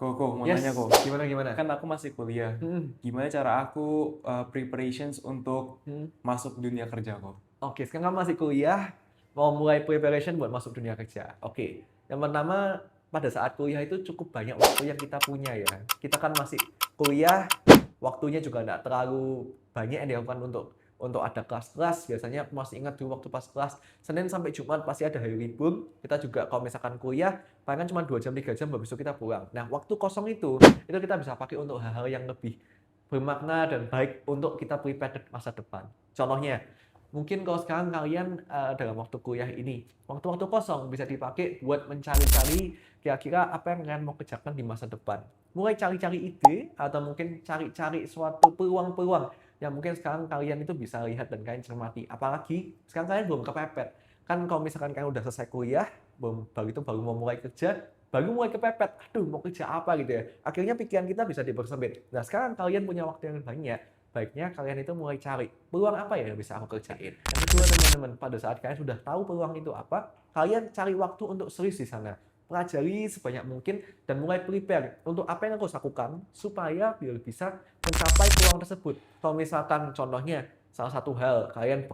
Mau Yes, nanya gimana gimana? kan aku masih kuliah. Mhm, Gimana cara aku preparations untuk mhm. masuk dunia kerja kok? Oke, sekarang kamu masih kuliah, mau mulai preparation buat masuk dunia kerja. Oke, yang pertama pada saat kuliah itu cukup banyak waktu yang kita punya ya. Kita kan masih kuliah, waktunya juga nggak terlalu banyak yang dilakukan untuk ada kelas-kelas. Biasanya aku masih ingat dulu waktu pas kelas Senin sampai Jumat pasti ada hari libur. Kita juga kalau misalkan kuliah, paling kan cuma 2 jam 3 jam, habis itu kita pulang. Nah, waktu kosong itu kita bisa pakai untuk hal-hal yang lebih bermakna dan baik untuk kita prepare ke masa depan. Contohnya, mungkin kalau sekarang kalian dalam waktu kuliah ini, waktu-waktu kosong bisa dipakai buat mencari-cari kira-kira apa yang kalian mau kerjakan di masa depan. Mulai cari-cari ide atau mungkin cari-cari suatu peluang-peluang yang mungkin sekarang kalian itu bisa lihat dan kalian cermati. Apalagi sekarang kalian belum kepepet. Kan kalau misalkan kalian udah selesai kuliah, baru mau mulai kerja, baru mulai kepepet. Aduh, mau kerja apa gitu ya. Akhirnya pikiran kita bisa dipersempit. Nah, sekarang kalian punya waktu yang banyak, baiknya kalian itu mulai cari peluang apa ya yang bisa aku kerjain. Yang kedua teman-teman, pada saat kalian sudah tahu peluang itu apa, kalian cari waktu untuk serius di sana. Pelajari sebanyak mungkin dan mulai prepare untuk apa yang harus lakukan supaya biar bisa mencapai peluang tersebut. Kalau misalkan contohnya salah satu hal kalian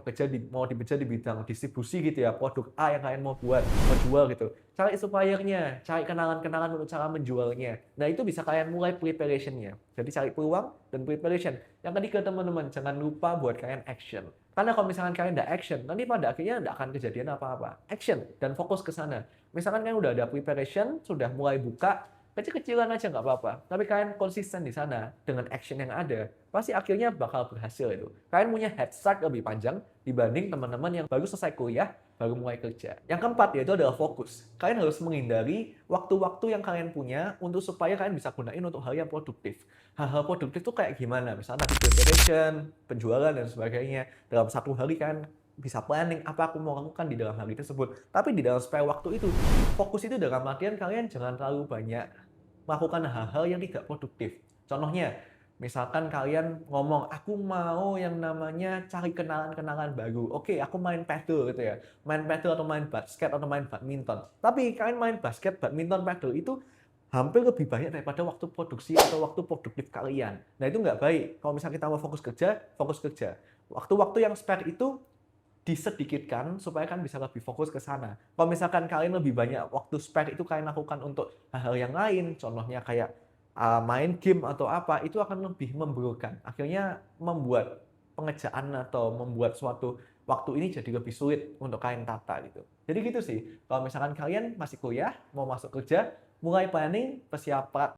mau bekerja di bidang distribusi gitu ya, produk A yang kalian mau jual gitu, cari suppliernya, cari kenalan-kenalan untuk cara menjualnya. Nah, itu bisa kalian mulai preparationnya. Jadi cari peluang dan preparation. Yang ketiga teman-teman, jangan lupa buat kalian action. Karena kalau misalkan kalian tidak action, nanti pada akhirnya tidak akan kejadian apa-apa. Action dan fokus ke sana. Misalkan kalian udah ada preparation, sudah mulai buka, kecil-kecilan aja nggak apa-apa. Tapi kalian konsisten di sana dengan action yang ada, pasti akhirnya bakal berhasil itu. Kalian punya head start lebih panjang dibanding teman-teman yang baru selesai kuliah, baru mulai kerja. Yang keempat yaitu adalah fokus. Kalian harus menghindari waktu-waktu yang kalian punya untuk supaya kalian bisa gunain untuk hal yang produktif. Hal-hal produktif itu kayak gimana? Misalnya tadi preparation, penjualan dan sebagainya. Dalam satu hari kan bisa planning apa aku mau lakukan di dalam hari tersebut. Tapi di dalam spare waktu itu, fokus itu dalam artian kalian jangan terlalu banyak melakukan hal-hal yang tidak produktif. Contohnya, misalkan kalian ngomong, aku mau yang namanya cari kenalan-kenalan baru. Oke, aku main paddle gitu ya. Main paddle atau main basket atau main badminton. Tapi kalian main basket, badminton, paddle itu hampir lebih banyak daripada waktu produksi atau waktu produktif kalian. Nah, itu nggak baik. Kalau misalnya kita mau fokus kerja, fokus kerja. Waktu-waktu yang spare itu disedikitkan supaya kan bisa lebih fokus ke sana. Kalau misalkan kalian lebih banyak waktu spare itu kalian lakukan untuk hal-hal yang lain, contohnya kayak main game atau apa, itu akan lebih memburukan. Akhirnya membuat pengerjaan atau membuat suatu waktu ini jadi lebih sulit untuk kalian tata gitu. Jadi gitu sih. Kalau misalkan kalian masih kuliah, mau masuk kerja, mulai planning, persiapan